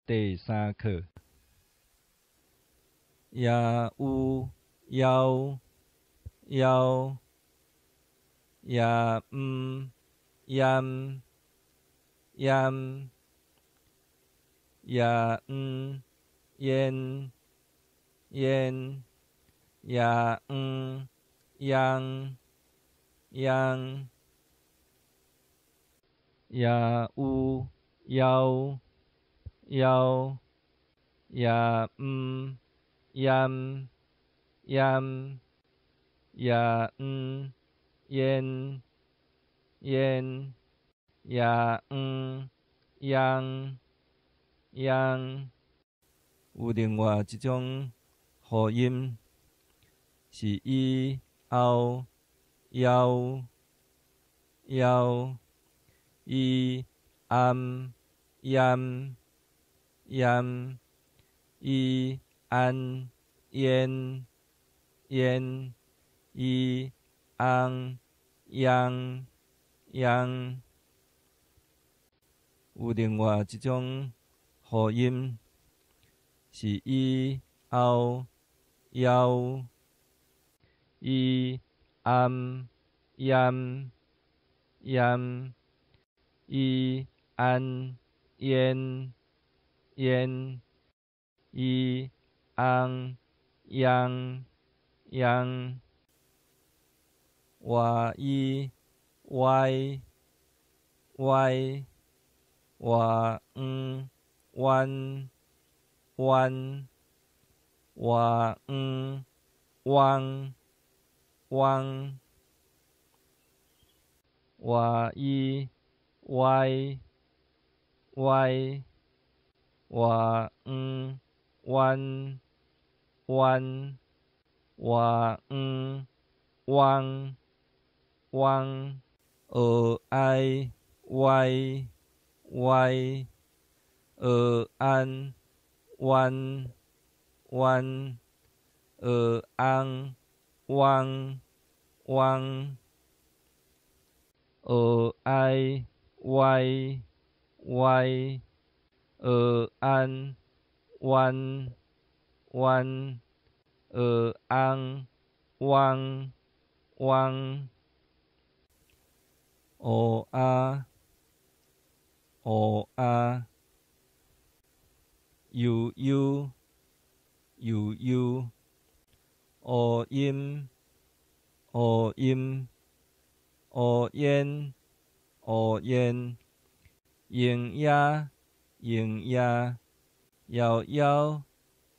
第3課。呀有要要呀yan yan呀yen yen呀yang yang呀有要要呀yan yan呀yen yen呀yang yang。有另外一種合音是以後要要以yam yam以yen yen以yang yang。有另外一種合音是以後要以yam yam以yen yen以yang yang。我以y y我弯弯我汪汪。我以y y我弯弯我汪汪。i y y an wan wan an wang wang。i y y an wan wan an wang wang。悠悠悠悠音音烟烟营呀营呀摇摇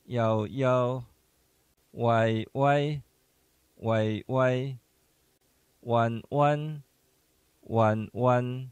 摇摇歪歪歪歪弯弯弯弯